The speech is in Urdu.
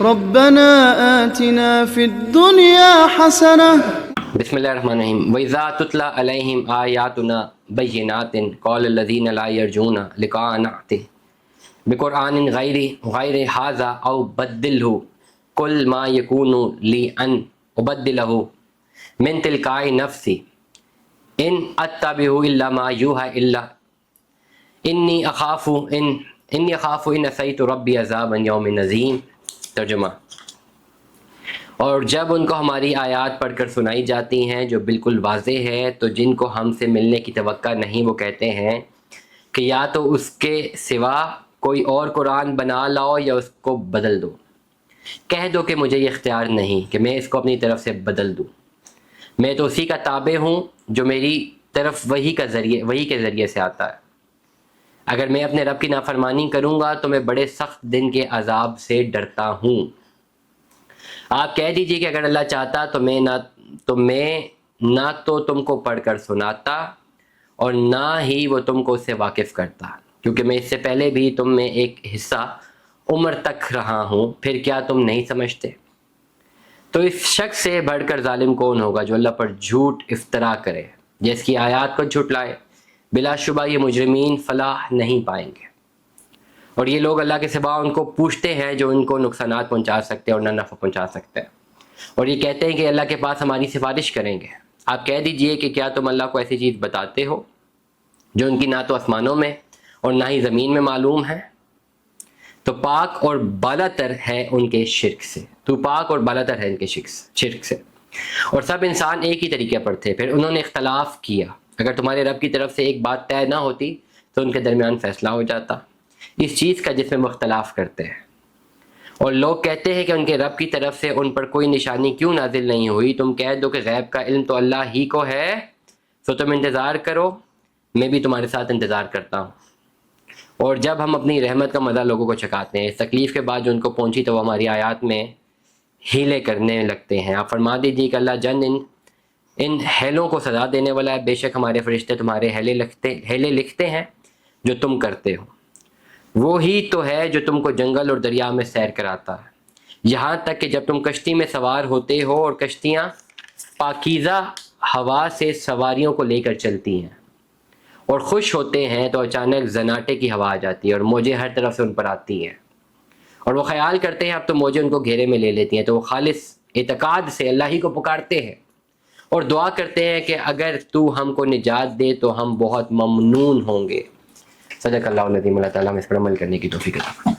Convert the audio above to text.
ربنا آتنا في الدنيا حسنة بسم اللہ الرحمن الرحیم وَإِذَا تُتْلَى عَلَيْهِمْ آيَاتُنَا بَيِّنَاتٍ قَالَ الَّذِينَ لَا يَرْجُونَ لِقَاءَنَا ائْتِ بِقُرْآنٍ غَيْرِ هَٰذَا أَوْ بَدِّلْهُ قُلْ مَا يَكُونُ لِي أَنْ أُبَدِّلَهُ مِنْ تِلْقَاءِ نَفْسِي إِنْ أَتَّبِعُ إِلَّا مَا يُوحَىٰ إِلَّا إِنِّي أَخَافُ إِنْ عَصَيْتُ رَبِّي عَذَابَ يَوْمٍ عَظِيمٍ۔ ترجمہ: اور جب ان کو ہماری آیات پڑھ کر سنائی جاتی ہیں جو بالکل واضح ہے تو جن کو ہم سے ملنے کی توقع نہیں وہ کہتے ہیں کہ یا تو اس کے سوا کوئی اور قرآن بنا لاؤ یا اس کو بدل دو۔ کہہ دو کہ مجھے یہ اختیار نہیں کہ میں اس کو اپنی طرف سے بدل دوں، میں تو اسی کا تابع ہوں جو میری طرف وحی کے ذریعے سے آتا ہے۔ اگر میں اپنے رب کی نافرمانی کروں گا تو میں بڑے سخت دن کے عذاب سے ڈرتا ہوں۔ آپ کہہ دیجئے کہ اگر اللہ چاہتا تو میں نہ تو تم کو پڑھ کر سناتا اور نہ ہی وہ تم کو اس سے واقف کرتا، کیونکہ میں اس سے پہلے بھی تم میں ایک حصہ عمر تک رہا ہوں، پھر کیا تم نہیں سمجھتے؟ تو اس شخص سے بڑھ کر ظالم کون ہوگا جو اللہ پر جھوٹ افترا کرے یا اس کی آیات کو جھٹلائے؟ بلا شبہ یہ مجرمین فلاح نہیں پائیں گے۔ اور یہ لوگ اللہ کے سوا ان کو پوچھتے ہیں جو ان کو نقصانات پہنچا سکتے اور نہ نفع پہنچا سکتے ہیں، اور یہ کہتے ہیں کہ اللہ کے پاس ہماری سفارش کریں گے۔ آپ کہہ دیجئے کہ کیا تم اللہ کو ایسی چیز بتاتے ہو جو ان کی نہ تو آسمانوں میں اور نہ ہی زمین میں معلوم ہے؟ تو پاک اور بالا تر ہے ان کے شرک سے، تو پاک اور بالا تر ہے ان کے شرک سے۔ اور سب انسان ایک ہی طریقے پر تھے، پھر انہوں نے اختلاف کیا۔ اگر تمہارے رب کی طرف سے ایک بات طے نہ ہوتی تو ان کے درمیان فیصلہ ہو جاتا اس چیز کا جس میں وہ اختلاف کرتے ہیں۔ اور لوگ کہتے ہیں کہ ان کے رب کی طرف سے ان پر کوئی نشانی کیوں نازل نہیں ہوئی؟ تم کہہ دو کہ غیب کا علم تو اللہ ہی کو ہے، تو تم انتظار کرو، میں بھی تمہارے ساتھ انتظار کرتا ہوں۔ اور جب ہم اپنی رحمت کا مزہ لوگوں کو چکھاتے ہیں، اس تکلیف کے بعد جو ان کو پہنچی تو وہ ہماری آیات میں ہیلے کرنے لگتے ہیں۔ آپ فرما دیجیے کہ اللہ جن ان ہیلوں کو سزا دینے والا ہے، بے شک ہمارے فرشتے تمہارے ہیلے لکھتے ہیں جو تم کرتے ہو۔ وہی تو ہے جو تم کو جنگل اور دریا میں سیر کراتا ہے، یہاں تک کہ جب تم کشتی میں سوار ہوتے ہو اور کشتیاں پاکیزہ ہوا سے سواریوں کو لے کر چلتی ہیں اور خوش ہوتے ہیں تو اچانک زناٹے کی ہوا آ جاتی ہے اور موجیں ہر طرف سے ان پر آتی ہیں، اور وہ خیال کرتے ہیں اب تو موجیں ان کو گھیرے میں لے لیتی ہیں، تو وہ خالص اعتقاد سے اللہ ہی کو پکارتے ہیں اور دعا کرتے ہیں کہ اگر تو ہم کو نجات دے تو ہم بہت ممنون ہوں گے۔ صدق اللہ العظیم۔ اللہ تعالیٰ ہمیں اس پر عمل کرنے کی توفیق عطا فرمائے۔